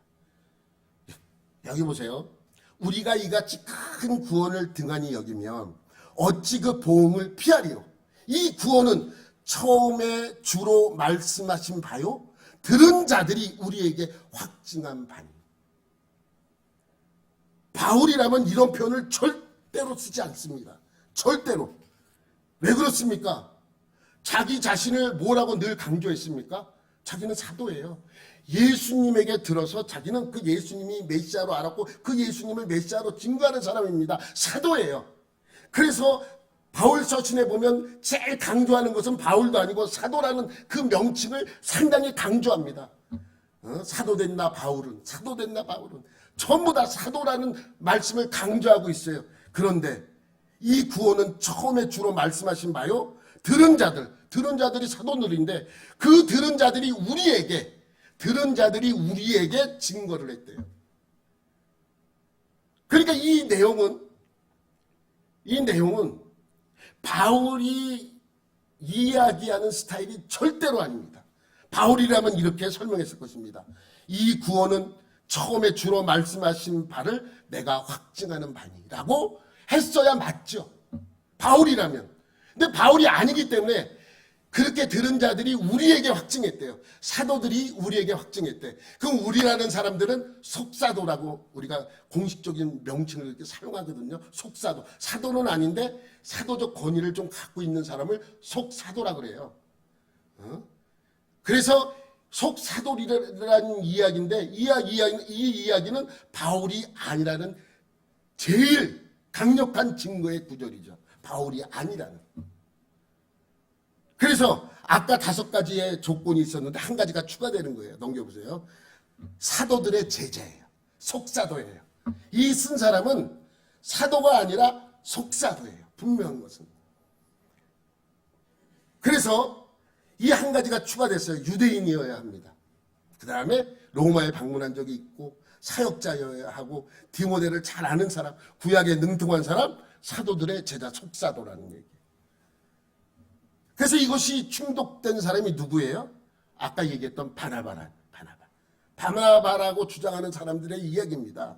여기 보세요. 우리가 이같이 큰 구원을 등한히 여기면 어찌 그 보응을 피하리요. 이 구원은 처음에 주로 말씀하신 바요 들은 자들이 우리에게 확증한 바니. 바울이라면 이런 표현을 절대로 쓰지 않습니다. 절대로. 왜 그렇습니까? 자기 자신을 뭐라고 늘 강조했습니까? 자기는 사도예요. 예수님에게 들어서 자기는 그 예수님이 메시아로 알았고 그 예수님을 메시아로 증거하는 사람입니다. 사도예요. 그래서 바울 서신에 보면 제일 강조하는 것은 바울도 아니고 사도라는 그 명칭을 상당히 강조합니다. 사도됐나 바울은, 사도됐나 바울은 전부 다 사도라는 말씀을 강조하고 있어요. 그런데 이 구원은 처음에 주로 말씀하신 바요 들은 자들이 사도들인데 그 들은 자들이 우리에게 증거를 했대요. 그러니까 이 내용은 바울이 이야기하는 스타일이 절대로 아닙니다. 바울이라면 이렇게 설명했을 것입니다. 이 구원은 처음에 주로 말씀하신 바를 내가 확증하는 바니라고 했어야 맞죠. 바울이라면. 근데 바울이 아니기 때문에 그렇게 들은 자들이 우리에게 확증했대요. 사도들이 우리에게 확증했대. 그럼 우리라는 사람들은 속사도라고 우리가 공식적인 명칭을 이렇게 사용하거든요. 속사도. 사도는 아닌데 사도적 권위를 좀 갖고 있는 사람을 속사도라고 그래요. 그래서 속사도라는 이야기인데 이 이야기는 바울이 아니라는 제일 강력한 증거의 구절이죠. 바울이 아니라는. 그래서 아까 5가지의 조건이 있었는데 한 가지가 추가되는 거예요. 넘겨보세요. 사도들의 제자예요. 속사도예요. 이 쓴 사람은 사도가 아니라 속사도예요. 분명한 것은. 그래서 이 한 가지가 추가됐어요. 유대인이어야 합니다. 그 다음에 로마에 방문한 적이 있고 사역자여야 하고 디모데를 잘 아는 사람, 구약에 능통한 사람, 사도들의 제자 속사도라는 얘기. 그래서 이것이 충족된 사람이 누구예요? 아까 얘기했던 바나바라고 주장하는 사람들의 이야기입니다.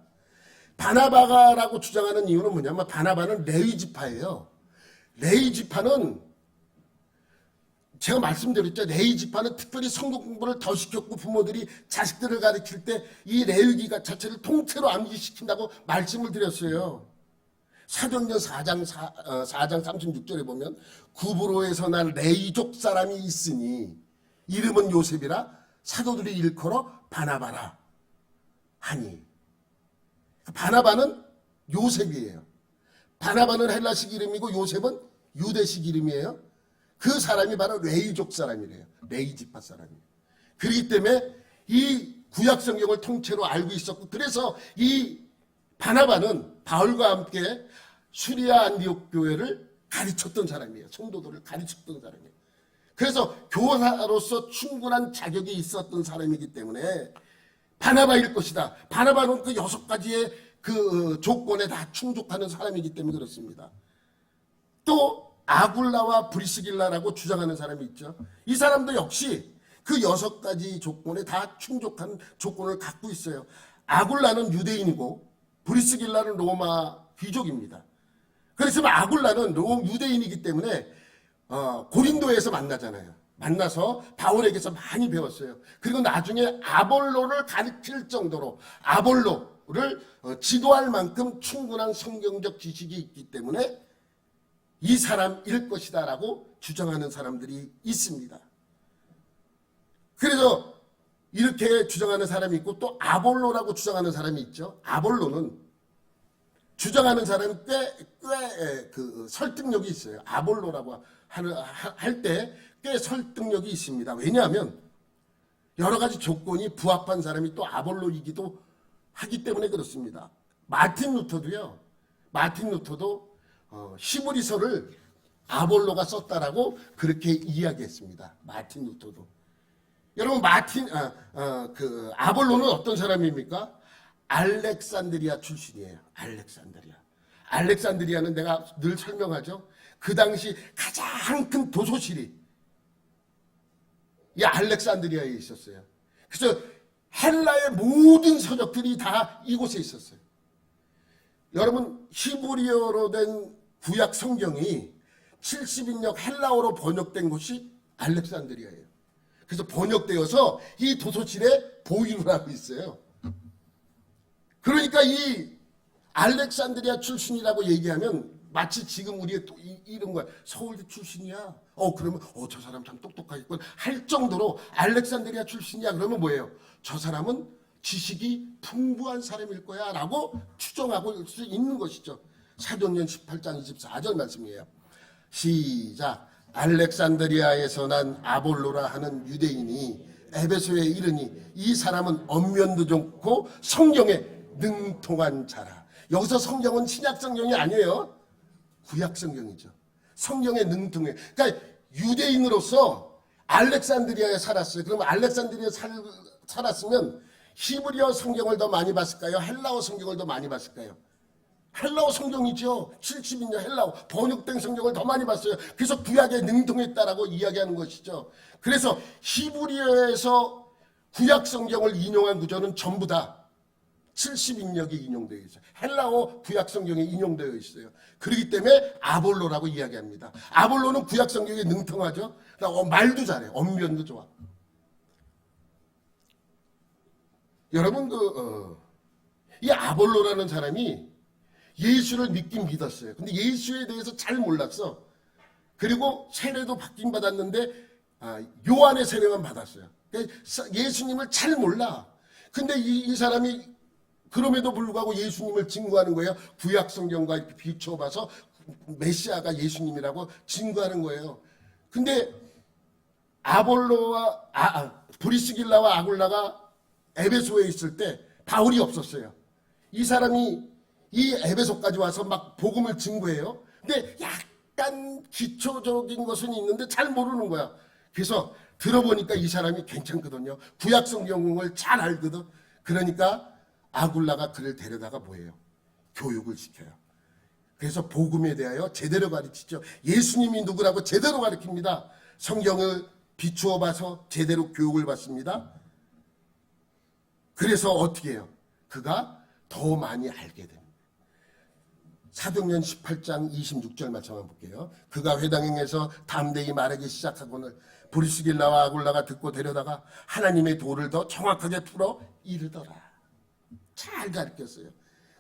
바나바라고 주장하는 이유는 뭐냐면 바나바는 레위 지파예요. 레위 지파는 제가 말씀드렸죠. 레위 지파는 특별히 성경 공부를 더 시켰고 부모들이 자식들을 가르칠 때 이 레위기가 자체를 통째로 암기시킨다고 말씀을 드렸어요. 사도행전 4장 36절에 보면 구브로에서 난 레위족 사람이 있으니 이름은 요셉이라 사도들이 일컬어 바나바라 하니, 바나바는 요셉이에요. 바나바는 헬라식 이름이고 요셉은 유대식 이름이에요. 그 사람이 바로 레위족 사람이래요. 레위 지파 사람이에요. 그렇기 때문에 이 구약 성경을 통째로 알고 있었고, 그래서 이 바나바는 바울과 함께 수리아 안디옥 교회를 가르쳤던 사람이에요. 성도들을 가르쳤던 사람이에요. 그래서 교사로서 충분한 자격이 있었던 사람이기 때문에 바나바일 것이다. 바나바는 그 6가지의 그 조건에 다 충족하는 사람이기 때문에 그렇습니다. 또 아굴라와 브리스길라라고 주장하는 사람이 있죠. 이 사람도 역시 그 6가지 조건에 다 충족한 조건을 갖고 있어요. 아굴라는 유대인이고 브리스길라는 로마 귀족입니다. 그래서 아굴라는 유대인이기 때문에 고린도에서 만나잖아요. 만나서 바울에게서 많이 배웠어요. 그리고 나중에 아볼로를 가르칠 정도로 아볼로를 지도할 만큼 충분한 성경적 지식이 있기 때문에 이 사람일 것이다 라고 주장하는 사람들이 있습니다. 그래서 이렇게 주장하는 사람이 있고 또 아볼로라고 주장하는 사람이 있죠. 아볼로는 주장하는 사람이 꽤 그 설득력이 있어요. 아볼로라고 할 때 꽤 설득력이 있습니다. 왜냐하면 여러 가지 조건이 부합한 사람이 또 아볼로이기도 하기 때문에 그렇습니다. 마틴 루터도 히브리서를 아볼로가 썼다라고 그렇게 이야기했습니다. 마틴 루터도. 여러분 아볼로는 어떤 사람입니까? 알렉산드리아 출신이에요. 알렉산드리아는 내가 늘 설명하죠. 그 당시 가장 큰 도서실이 이 알렉산드리아에 있었어요. 그래서 헬라의 모든 서적들이 다 이곳에 있었어요. 여러분 히브리어로 된 구약 성경이 70인역 헬라어로 번역된 곳이 알렉산드리아예요. 그래서 번역되어서 이 도서실에 보유를 하고 있어요. 그러니까 이 알렉산드리아 출신이라고 얘기하면 마치 지금 우리의 또 이런 거야. 서울대 출신이야. 그러면 저 사람 참 똑똑하겠군 할 정도로 알렉산드리아 출신이야. 그러면 뭐예요? 저 사람은 지식이 풍부한 사람일 거야 라고 추정하고 수 있는 것이죠. 사도행전 18장 24절 말씀이에요. 시작. 알렉산드리아에서 난 아볼로라 하는 유대인이 에베소에 이르니 이 사람은 언면도 좋고 성경에 능통한 자라. 여기서 성경은 신약 성경이 아니에요. 구약 성경이죠. 성경에 능통해. 그러니까 유대인으로서 알렉산드리아에 살았어요. 그러면 알렉산드리아에 살았으면 히브리어 성경을 더 많이 봤을까요? 헬라어 성경을 더 많이 봤을까요? 헬라어 성경이죠. 70인년 헬라어 번역된 성경을 더 많이 봤어요. 그래서 구약에 능통했다라고 이야기하는 것이죠. 그래서 히브리어에서 구약 성경을 인용한 구절은 전부 다 70인역이 인용되어 있어요. 헬라어 구약 성경에 인용되어 있어요. 그렇기 때문에 아볼로라고 이야기합니다. 아볼로는 구약 성경에 능통하죠. 말도 잘해. 언변도 좋아. 여러분 이 아볼로라는 사람이 예수를 믿긴 믿었어요. 근데 예수에 대해서 잘 몰랐어. 그리고 세례도 받긴 받았는데 요한의 세례만 받았어요. 예수님을 잘 몰라. 근데 이 사람이 그럼에도 불구하고 예수님을 증거하는 거예요. 구약 성경과 이렇게 비춰봐서 메시아가 예수님이라고 증거하는 거예요. 근데 아볼로와 브리스길라와 아굴라가 에베소에 있을 때 바울이 없었어요. 이 사람이 이 에베소까지 와서 막 복음을 증거해요. 근데 약간 기초적인 것은 있는데 잘 모르는 거야. 그래서 들어보니까 이 사람이 괜찮거든요. 구약 성경을 잘 알거든. 그러니까 아굴라가 그를 데려다가 뭐예요? 교육을 시켜요. 그래서 복음에 대하여 제대로 가르치죠. 예수님이 누구라고 제대로 가르칩니다. 성경을 비추어 봐서 제대로 교육을 받습니다. 그래서 어떻게 해요? 그가 더 많이 알게 됩니다. 사도행전 18장 26절 말씀 한번 볼게요. 그가 회당행에서 담대히 말하기 시작하고는 브리스길라와 아굴라가 듣고 데려다가 하나님의 도를 더 정확하게 풀어 이르더라. 잘 가르쳤어요.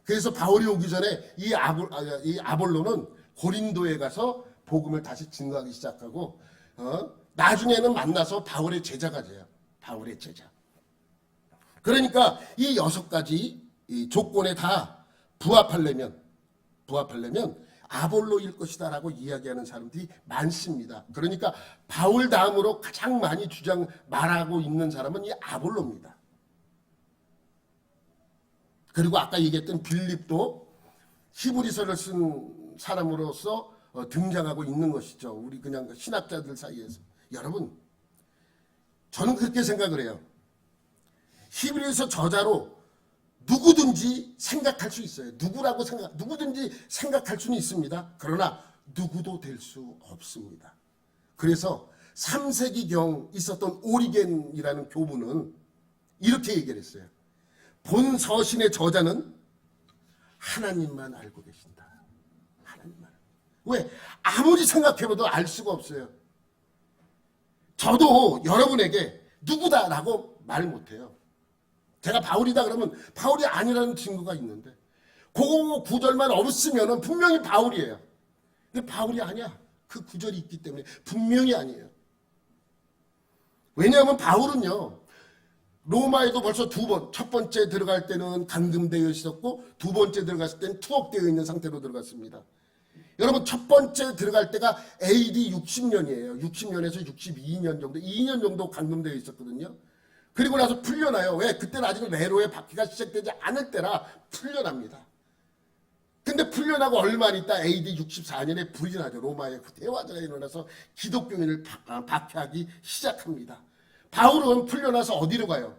그래서 바울이 오기 전에 이 아볼로는 고린도에 가서 복음을 다시 증거하기 시작하고 나중에는 만나서 바울의 제자가 돼요. 바울의 제자. 그러니까 이 6가지 이 조건에 다 부합하려면 아볼로일 것이다라고 이야기하는 사람들이 많습니다. 그러니까 바울 다음으로 가장 많이 말하고 있는 사람은 이 아볼로입니다. 그리고 아까 얘기했던 빌립도 히브리서를 쓴 사람으로서 등장하고 있는 것이죠. 우리 그냥 신학자들 사이에서. 여러분, 저는 그렇게 생각을 해요. 히브리서 저자로 누구든지 생각할 수 있어요. 누구든지 생각할 수는 있습니다. 그러나 누구도 될 수 없습니다. 그래서 3세기경 있었던 오리겐이라는 교부는 이렇게 얘기를 했어요. 본 서신의 저자는 하나님만 알고 계신다. 하나님만. 왜? 아무리 생각해봐도 알 수가 없어요. 저도 여러분에게 누구다라고 말 못해요. 제가 바울이다 그러면 바울이 아니라는 증거가 있는데 그 구절만 없으면 분명히 바울이에요. 근데 바울이 아니야. 그 구절이 있기 때문에 분명히 아니에요. 왜냐하면 바울은요. 로마에도 벌써 첫 번째 들어갈 때는 감금되어 있었고 두 번째 들어갔을 때는 투옥되어 있는 상태로 들어갔습니다. 여러분 첫 번째 들어갈 때가 AD 60년이에요. 60년에서 62년 정도, 2년 정도 감금되어 있었거든요. 그리고 나서 풀려나요. 왜? 그때는 아직 네로의 바퀴가 시작되지 않을 때라 풀려납니다. 근데 풀려나고 얼마 있다 AD 64년에 불이 나죠. 로마의 대화재가 일어나서 기독교인을 박해하기 시작합니다. 바울은 풀려나서 어디로 가요?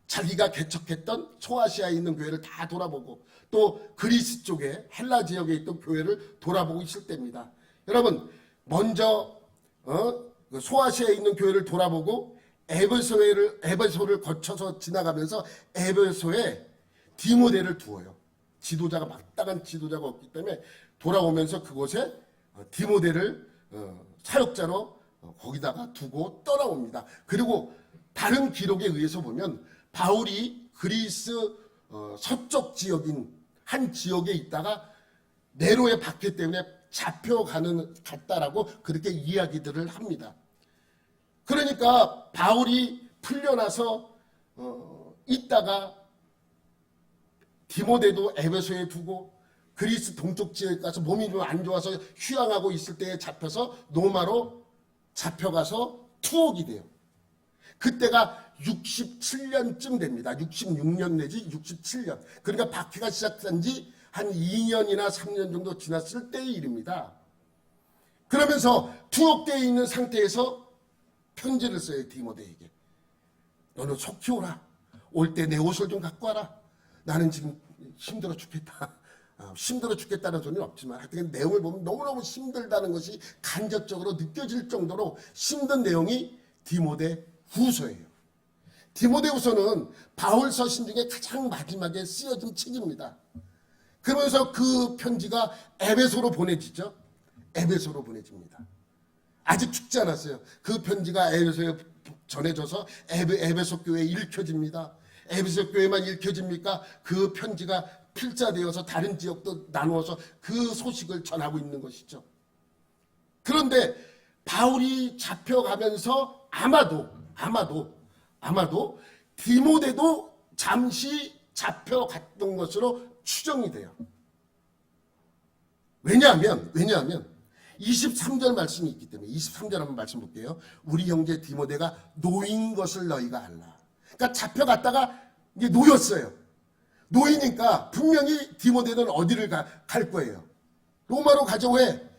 자기가 개척했던 소아시아에 있는 교회를 다 돌아보고 또 그리스 쪽에 헬라 지역에 있던 교회를 돌아보고 있을 때입니다. 여러분 먼저 소아시아에 있는 교회를 돌아보고 에베소를 거쳐서 지나가면서 에베소에 디모데를 두어요. 지도자가 마땅한 지도자가 없기 때문에 돌아오면서 그곳에 디모데를 사역자로 거기다가 두고 떠나옵니다. 그리고 다른 기록에 의해서 보면 바울이 그리스 서쪽 지역인 한 지역에 있다가 네로의 박해 때문에 갔다라고 그렇게 이야기들을 합니다. 그러니까 바울이 풀려나서 있다가 디모데도 에베소에 두고 그리스 동쪽 지역에 가서 몸이 좀 안 좋아서 휴양하고 있을 때에 잡혀서 로마로 잡혀가서 투옥이 돼요. 그때가 67년쯤 됩니다. 66년 내지 67년. 그러니까 박해가 시작된 지 한 2년이나 3년 정도 지났을 때의 일입니다. 그러면서 투옥되어 있는 상태에서 편지를 써요. 디모데에게. 너는 속히 오라. 올 때 내 옷을 좀 갖고 와라. 나는 지금 힘들어 죽겠다. 힘들어 죽겠다는 소리는 없지만 하여튼 내용을 보면 너무너무 힘들다는 것이 간접적으로 느껴질 정도로 힘든 내용이 디모데 후서예요. 디모데 후서는 바울 서신 중에 가장 마지막에 쓰여진 책입니다. 그러면서 그 편지가 에베소로 보내지죠. 에베소로 보내집니다. 아직 죽지 않았어요. 그 편지가 에베소에 전해져서 에베소 교회에 읽혀집니다. 에베소 교회만 읽혀집니까? 그 편지가 필자되어서 다른 지역도 나누어서 그 소식을 전하고 있는 것이죠. 그런데 바울이 잡혀가면서 아마도 디모데도 잠시 잡혀갔던 것으로 추정이 돼요. 왜냐하면 23절 말씀이 있기 때문에 23절 한번 말씀 볼게요. 우리 형제 디모데가 노인 것을 너희가 알라. 그러니까 잡혀갔다가 이제 놓였어요. 놓이니까 분명히 디모데는 어디를 갈 거예요. 로마로 가죠. 왜?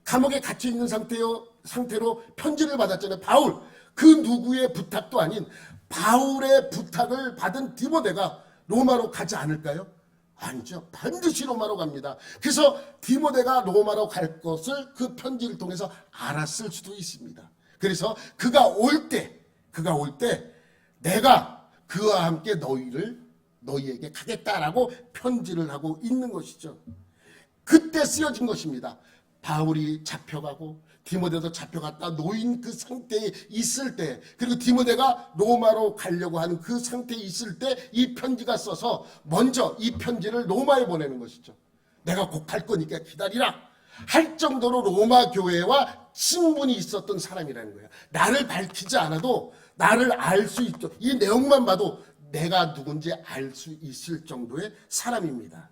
감옥에 갇혀 있는 상태로 편지를 받았잖아요. 바울. 그 누구의 부탁도 아닌 바울의 부탁을 받은 디모데가 로마로 가지 않을까요? 아니죠. 반드시 로마로 갑니다. 그래서 디모데가 로마로 갈 것을 그 편지를 통해서 알았을 수도 있습니다. 그래서 그가 올 때 내가 그와 함께 너희를 너희에게 가겠다라고 편지를 하고 있는 것이죠. 그때 쓰여진 것입니다. 바울이 잡혀가고 디모데도 잡혀갔다 놓인 그 상태에 있을 때, 그리고 디모데가 로마로 가려고 하는 그 상태에 있을 때 이 편지가 써서 먼저 이 편지를 로마에 보내는 것이죠. 내가 곧 갈 거니까 기다리라 할 정도로 로마 교회와 친분이 있었던 사람이라는 거예요. 나를 밝히지 않아도 나를 알 수 있죠. 이 내용만 봐도 내가 누군지 알 수 있을 정도의 사람입니다.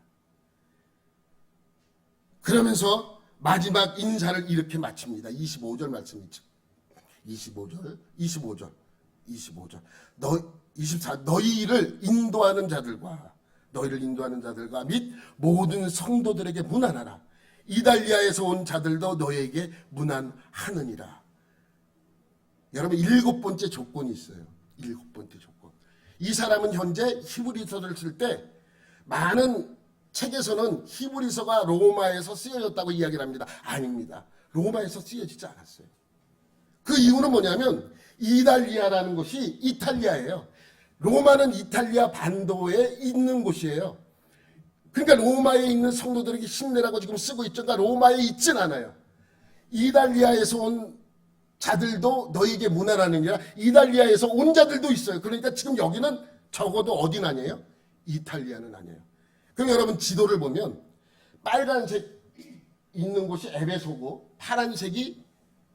그러면서 마지막 인사를 이렇게 마칩니다. 25절 말씀이죠. 25절. 24. 너희를 인도하는 자들과 및 모든 성도들에게 문안하라. 이달리아에서 온 자들도 너희에게 문안하느니라. 여러분 7번째 조건이 있어요. 7번째 조건. 이 사람은 현재 히브리서를 쓸 때 많은 책에서는 히브리서가 로마에서 쓰여졌다고 이야기를 합니다. 아닙니다. 로마에서 쓰여지지 않았어요. 그 이유는 뭐냐면 이달리아라는 곳이 이탈리아예요. 로마는 이탈리아 반도에 있는 곳이에요. 그러니까 로마에 있는 성도들에게 힘내라고 지금 쓰고 있죠. 그러니까 로마에 있진 않아요. 이달리아에서 온 자들도 너에게 문안하느니라. 이달리아에서 온 자들도 있어요. 그러니까 지금 여기는 적어도 어디는 아니에요? 이탈리아는 아니에요. 그럼 여러분 지도를 보면 빨간색 있는 곳이 에베소고 파란색이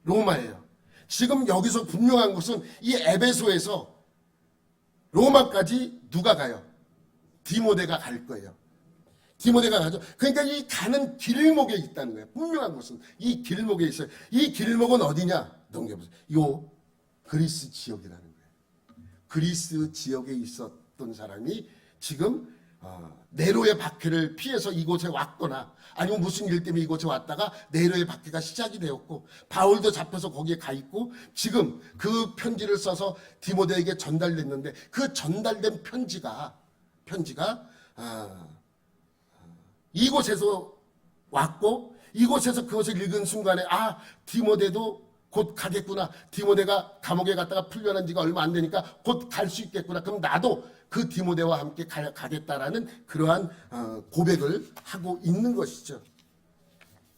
로마예요. 지금 여기서 분명한 것은 이 에베소에서 로마까지 누가 가요? 디모데가 갈 거예요. 디모데가 가죠. 그러니까 이 가는 길목에 있다는 거예요. 분명한 것은 이 길목에 있어요. 이 길목은 어디냐? 넘겨보세요. 요 그리스 지역이라는 거예요. 그리스 지역에 있었던 사람이 지금 네로의 박해를 피해서 이곳에 왔거나 아니면 무슨 일 때문에 이곳에 왔다가 네로의 박해가 시작이 되었고 바울도 잡혀서 거기에 가 있고 지금 그 편지를 써서 디모데에게 전달됐는데 그 전달된 편지가 이곳에서 왔고 이곳에서 그것을 읽은 순간에 디모데도 곧 가겠구나. 디모데가 감옥에 갔다가 풀려난 지가 얼마 안 되니까 곧 갈 수 있겠구나. 그럼 나도 그 디모데와 함께 가겠다라는 그러한 고백을 하고 있는 것이죠.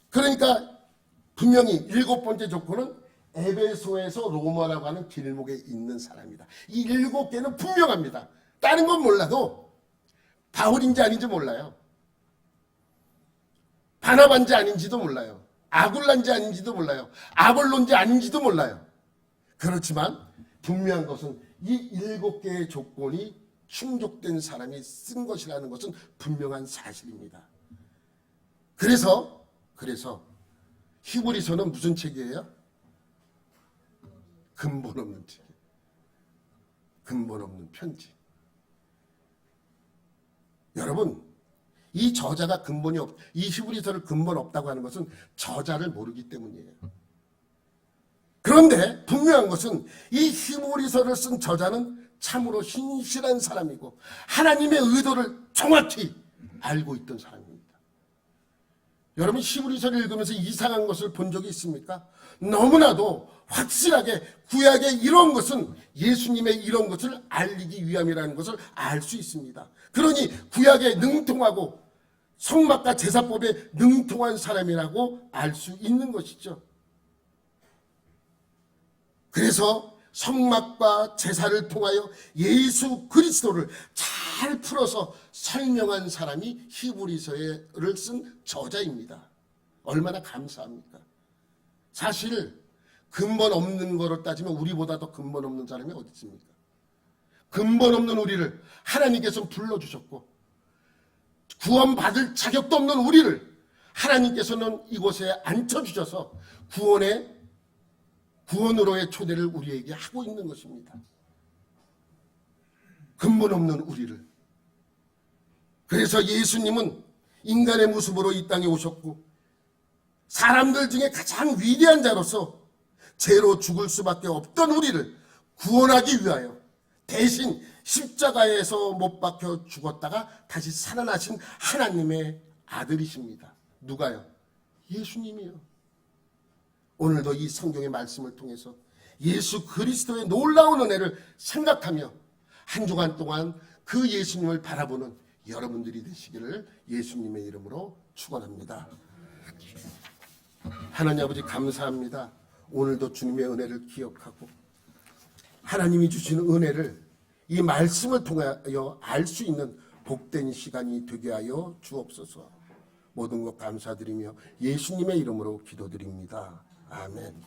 그러니까 분명히 7번째 조건은 에베소에서 로마라고 하는 길목에 있는 사람이다. 이 7개는 분명합니다. 다른 건 몰라도 바울인지 아닌지 몰라요. 바나바인지 아닌지도 몰라요. 아굴란지 아닌지도 몰라요. 아볼론지 아닌지도 몰라요. 그렇지만 분명한 것은 이 7개의 조건이 충족된 사람이 쓴 것이라는 것은 분명한 사실입니다. 그래서 히브리서는 무슨 책이에요? 근본 없는 책. 근본 없는 편지. 여러분 이 저자가 이 히브리서를 근본 없다고 하는 것은 저자를 모르기 때문이에요. 그런데 분명한 것은 이 히브리서를 쓴 저자는 참으로 신실한 사람이고 하나님의 의도를 정확히 알고 있던 사람입니다. 여러분 히브리서를 읽으면서 이상한 것을 본 적이 있습니까? 너무나도 확실하게 구약의 이런 것은 예수님의 이런 것을 알리기 위함이라는 것을 알 수 있습니다. 그러니 구약에 능통하고 성막과 제사법에 능통한 사람이라고 알 수 있는 것이죠. 그래서 성막과 제사를 통하여 예수 그리스도를 잘 풀어서 설명한 사람이 히브리서를 쓴 저자입니다. 얼마나 감사합니까? 사실 근본 없는 거로 따지면 우리보다 더 근본 없는 사람이 어디 있습니까? 근본 없는 우리를 하나님께서 불러주셨고 구원받을 자격도 없는 우리를 하나님께서는 이곳에 앉혀주셔서 구원으로의 초대를 우리에게 하고 있는 것입니다. 근본 없는 우리를. 그래서 예수님은 인간의 모습으로 이 땅에 오셨고 사람들 중에 가장 위대한 자로서 죄로 죽을 수밖에 없던 우리를 구원하기 위하여 대신 십자가에서 못 박혀 죽었다가 다시 살아나신 하나님의 아들이십니다. 누가요? 예수님이요. 오늘도 이 성경의 말씀을 통해서 예수 그리스도의 놀라운 은혜를 생각하며 한 주간 동안 그 예수님을 바라보는 여러분들이 되시기를 예수님의 이름으로 축원합니다. 하나님 아버지 감사합니다. 오늘도 주님의 은혜를 기억하고 하나님이 주시는 은혜를 이 말씀을 통하여 알 수 있는 복된 시간이 되게 하여 주옵소서. 모든 것 감사드리며 예수님의 이름으로 기도드립니다. 아멘.